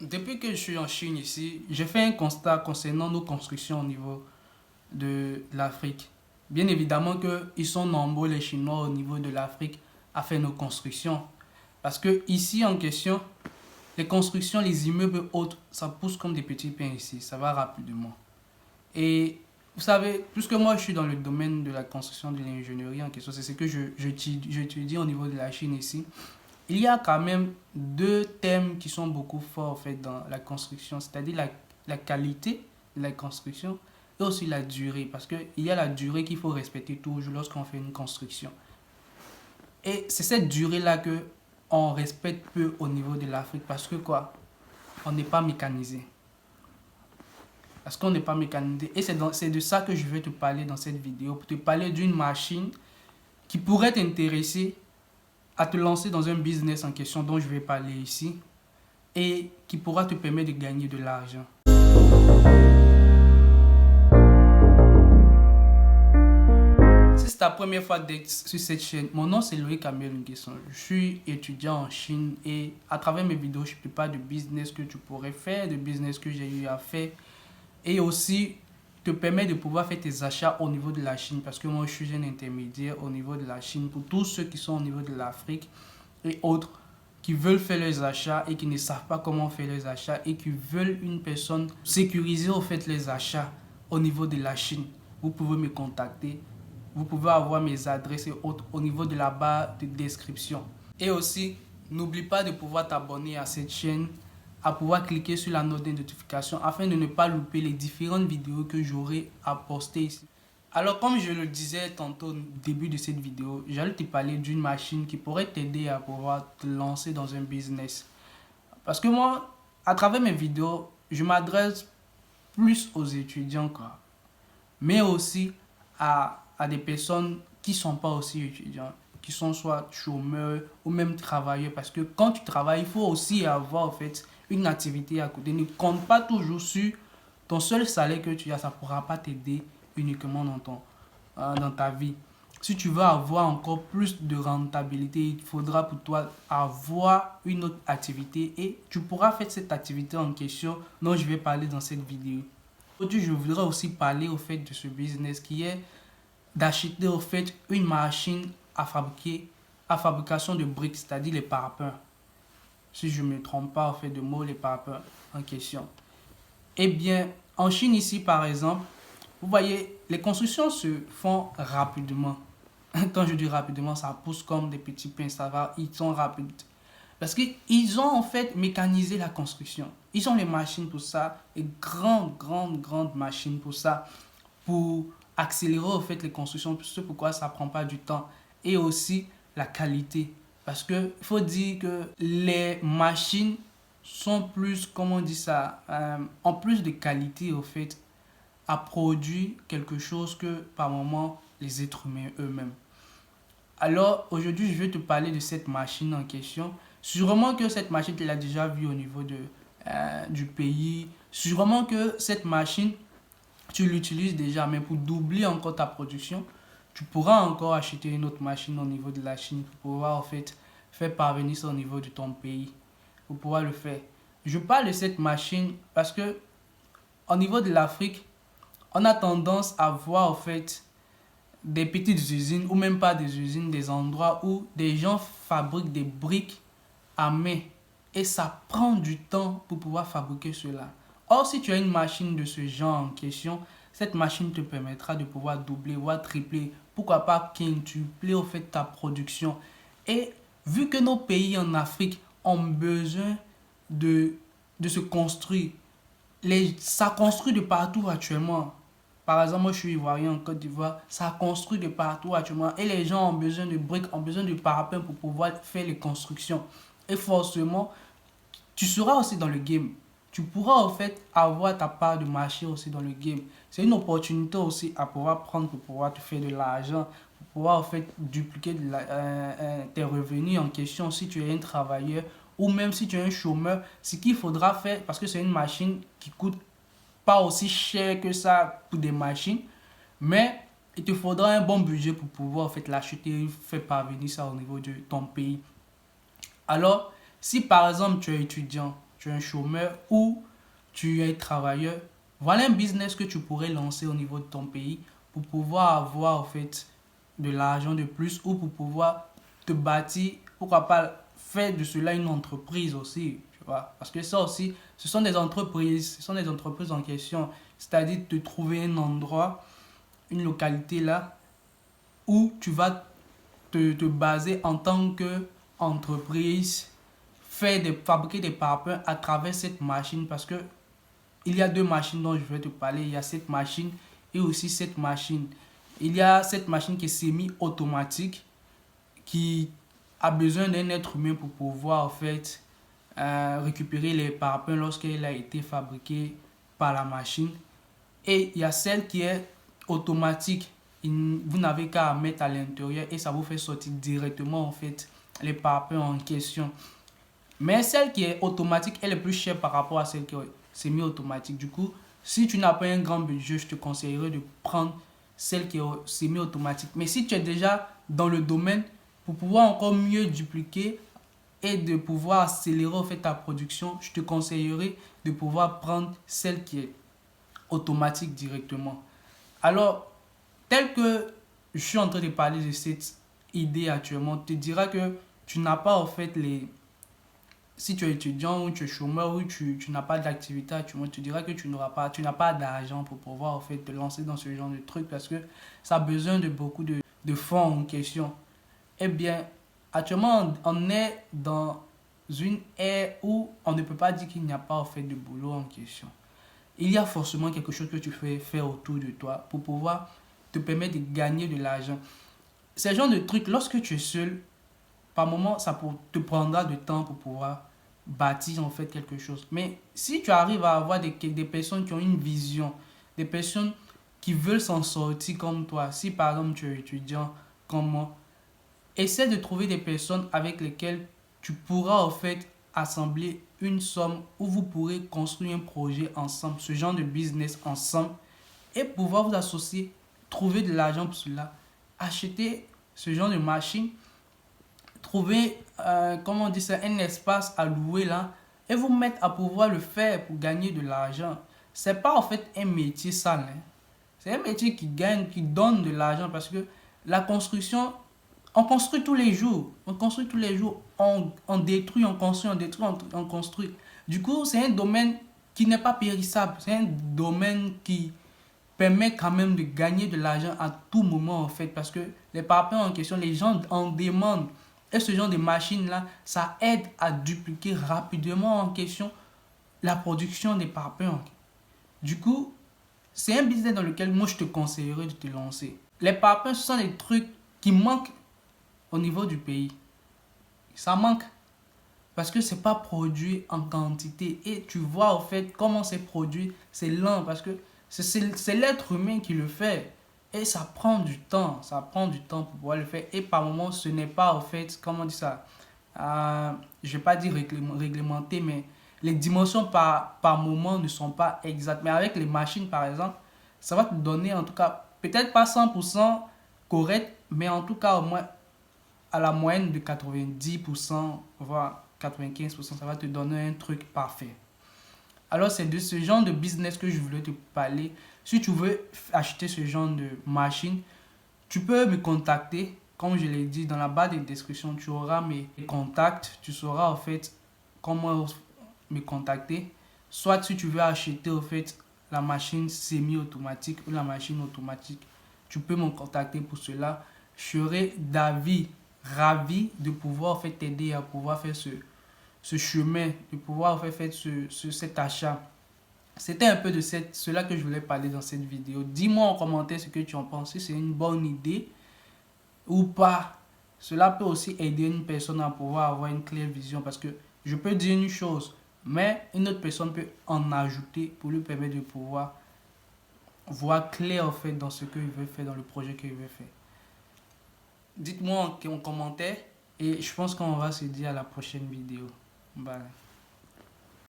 Depuis que je suis en Chine ici, j'ai fait un constat concernant nos constructions au niveau de l'Afrique. Bien évidemment qu'ils sont nombreux les Chinois au niveau de l'Afrique à faire nos constructions. Parce que ici en question, les constructions, les immeubles autres, ça pousse comme des petits pains ici, ça va rapidement. Et vous savez, puisque moi je suis dans le domaine de la construction de l'ingénierie en question, c'est ce que j'étudie au niveau de la Chine ici. Il y a quand même deux thèmes qui sont beaucoup forts en fait, dans la construction, c'est-à-dire la qualité de la construction et aussi la durée. Parce qu'il y a la durée qu'il faut respecter toujours lorsqu'on fait une construction. Et c'est cette durée-là que on respecte peu au niveau de l'Afrique parce que quoi? On n'est pas mécanisé. Parce qu'on n'est pas mécanisé. Et c'est de ça que je vais te parler dans cette vidéo. Pour te parler d'une machine qui pourrait t'intéresser à te lancer dans un business en question dont je vais parler ici et qui pourra te permettre de gagner de l'argent. Si c'est ta première fois d'être sur cette chaîne, mon nom c'est Loïc Amiel Nguesson. Je suis étudiant en Chine et à travers mes vidéos, je te parle de business que tu pourrais faire, de business que j'ai eu à faire et aussi te permet de pouvoir faire tes achats au niveau de la Chine parce que moi je suis un intermédiaire au niveau de la Chine pour tous ceux qui sont au niveau de l'Afrique et autres qui veulent faire leurs achats et qui ne savent pas comment faire leurs achats et qui veulent une personne sécuriser au fait les achats au niveau de la Chine. Vous pouvez me contacter, vous pouvez avoir mes adresses et autres au niveau de la barre de description. Et aussi, n'oublie pas de pouvoir t'abonner à cette chaîne, à pouvoir cliquer sur la note de notification afin de ne pas louper les différentes vidéos que j'aurai à poster ici. Alors comme je le disais tantôt au début de cette vidéo, j'allais te parler d'une machine qui pourrait t'aider à pouvoir te lancer dans un business. Parce que moi, à travers mes vidéos, je m'adresse plus aux étudiants quoi. Mais aussi à des personnes qui ne sont pas aussi étudiants, qui sont soit chômeurs ou même travailleurs. Parce que quand tu travailles, il faut aussi avoir en fait une activité à côté. Ne compte pas toujours sur ton seul salaire que tu as, ça ne pourra pas t'aider uniquement dans ta vie. Si tu veux avoir encore plus de rentabilité, il faudra pour toi avoir une autre activité et tu pourras faire cette activité en question dont je vais parler dans cette vidéo. Aujourd'hui, je voudrais aussi parler au fait de ce business qui est d'acheter au fait une machine à fabriquer, à fabrication de briques, c'est-à-dire les parapents. Si je ne me trompe pas au fait de mots, les parapents en question. Eh bien, en Chine ici par exemple, vous voyez, les constructions se font rapidement. Quand je dis rapidement, ça pousse comme des petits pains, ça va, ils sont rapides. Parce qu'ils ont en fait mécanisé la construction. Ils ont les machines pour ça, les grandes machines pour ça, pour accélérer en fait les constructions, c'est pourquoi ça prend pas du temps. Et aussi la qualité. Parce que il faut dire que les machines sont plus, comment on dit ça, en plus de qualité au fait, à produire quelque chose que par moment les êtres humains eux-mêmes. Alors aujourd'hui je vais te parler de cette machine en question. Sûrement que cette machine tu l'as déjà vue au niveau du pays. Sûrement que cette machine tu l'utilises déjà, mais pour doubler encore ta production, tu pourras encore acheter une autre machine au niveau de la Chine pour pouvoir en fait faire parvenir ça au niveau de ton pays. Pour pouvoir le faire. Je parle de cette machine parce que au niveau de l'Afrique, on a tendance à voir en fait des petites usines ou même pas des usines, des endroits où des gens fabriquent des briques à main et ça prend du temps pour pouvoir fabriquer cela. Or, si tu as une machine de ce genre en question, cette machine te permettra de pouvoir doubler ou tripler, pourquoi pas quintupler au fait ta production. Et vu que nos pays en Afrique ont besoin de se construire, ça construit de partout actuellement. Par exemple, moi je suis ivoirien en Côte d'Ivoire, ça construit de partout actuellement. Et les gens ont besoin de briques, ont besoin de parapluies pour pouvoir faire les constructions. Et forcément, tu seras aussi dans le game. Tu pourras en fait avoir ta part de marché aussi dans le game. C'est une opportunité aussi à pouvoir prendre pour pouvoir te faire de l'argent, pour pouvoir en fait dupliquer tes revenus en question si tu es un travailleur ou même si tu es un chômeur. Ce qu'il faudra faire, parce que c'est une machine qui coûte pas aussi cher que ça pour des machines, mais il te faudra un bon budget pour pouvoir en fait l'acheter et faire parvenir ça au niveau de ton pays. Alors, si par exemple tu es étudiant, tu es un chômeur ou tu es travailleur, voilà un business que tu pourrais lancer au niveau de ton pays pour pouvoir avoir en fait de l'argent de plus ou pour pouvoir te bâtir, pourquoi pas faire de cela une entreprise aussi, tu vois. Parce que ça aussi, ce sont des entreprises en question, c'est-à-dire de trouver un endroit, une localité là où tu vas te baser en tant qu'entreprise, fabriquer des parpaings à travers cette machine parce que il y a deux machines dont je vais te parler. Il y a cette machine et aussi cette machine. Il y a cette machine qui est semi-automatique qui a besoin d'un être humain pour pouvoir en fait récupérer les parpaings lorsqu'elle a été fabriquée par la machine. Et il y a celle qui est automatique. Vous n'avez qu'à mettre à l'intérieur et ça vous fait sortir directement en fait les parpaings en question. Mais celle qui est automatique, elle est plus chère par rapport à celle qui est semi-automatique. Du coup, si tu n'as pas un grand budget, je te conseillerais de prendre celle qui est semi-automatique. Mais si tu es déjà dans le domaine, pour pouvoir encore mieux dupliquer et de pouvoir accélérer en fait ta production, je te conseillerais de pouvoir prendre celle qui est automatique directement. Alors, tel que je suis en train de parler de cette idée actuellement, te dira que tu n'as pas en fait les... Si tu es étudiant ou tu es chômeur ou tu n'as pas d'activité actuellement, tu diras que tu n'as pas d'argent pour pouvoir en fait te lancer dans ce genre de truc parce que ça a besoin de beaucoup de fonds en question. Eh bien, actuellement, on est dans une ère où on ne peut pas dire qu'il n'y a pas en fait de boulot en question. Il y a forcément quelque chose que tu fais faire autour de toi pour pouvoir te permettre de gagner de l'argent. Ce genre de truc, lorsque tu es seul, par moment, ça te prendra du temps pour pouvoir bâtir en fait quelque chose. Mais si tu arrives à avoir des personnes qui ont une vision, des personnes qui veulent s'en sortir comme toi, si par exemple tu es étudiant comme moi, essaie de trouver des personnes avec lesquelles tu pourras en fait assembler une somme où vous pourrez construire un projet ensemble, ce genre de business ensemble et pouvoir vous associer, trouver de l'argent pour cela, acheter ce genre de machine, trouver, comment on dit ça, un espace à louer là et vous mettre à pouvoir le faire pour gagner de l'argent. C'est pas en fait un métier sale, hein. C'est un métier qui gagne, qui donne de l'argent parce que la construction, on construit tous les jours. On construit tous les jours. On détruit, on construit, on détruit, on construit. Du coup, c'est un domaine qui n'est pas périssable. C'est un domaine qui permet quand même de gagner de l'argent à tout moment en fait. Parce que les parpaings en question, les gens en demandent. Et ce genre de machine-là, ça aide à dupliquer rapidement en question la production des parpaings. Du coup, c'est un business dans lequel moi je te conseillerais de te lancer. Les parpaings, ce sont des trucs qui manquent au niveau du pays. Ça manque parce que c'est pas produit en quantité et tu vois en fait comment c'est produit, c'est lent parce que c'est l'être humain qui le fait et ça prend du temps, pour pouvoir le faire et par moment ce n'est pas en fait, comment on dit ça, je vais pas dire réglementé mais les dimensions par moment ne sont pas exactes mais avec les machines par exemple, ça va te donner en tout cas peut-être pas 100% correct mais en tout cas au moins à la moyenne de 90%, voire 95%, ça va te donner un truc parfait. Alors, c'est de ce genre de business que je voulais te parler. Si tu veux acheter ce genre de machine, tu peux me contacter. Comme je l'ai dit, dans la barre de description, tu auras mes contacts. Tu sauras en fait comment me contacter. Soit si tu veux acheter en fait la machine semi-automatique ou la machine automatique, tu peux me contacter pour cela. Je serai ravi de pouvoir en fait t'aider à pouvoir faire ce chemin, de pouvoir en fait faire cet achat. C'était un peu de cela que je voulais parler dans cette vidéo. Dis-moi en commentaire ce que tu en penses, si c'est une bonne idée ou pas. Cela peut aussi aider une personne à pouvoir avoir une claire vision parce que je peux dire une chose, mais une autre personne peut en ajouter pour lui permettre de pouvoir voir clair en fait dans ce qu'il veut faire, dans le projet qu'il veut faire. Dites-moi en commentaire et je pense qu'on va se dire à la prochaine vidéo. Bye.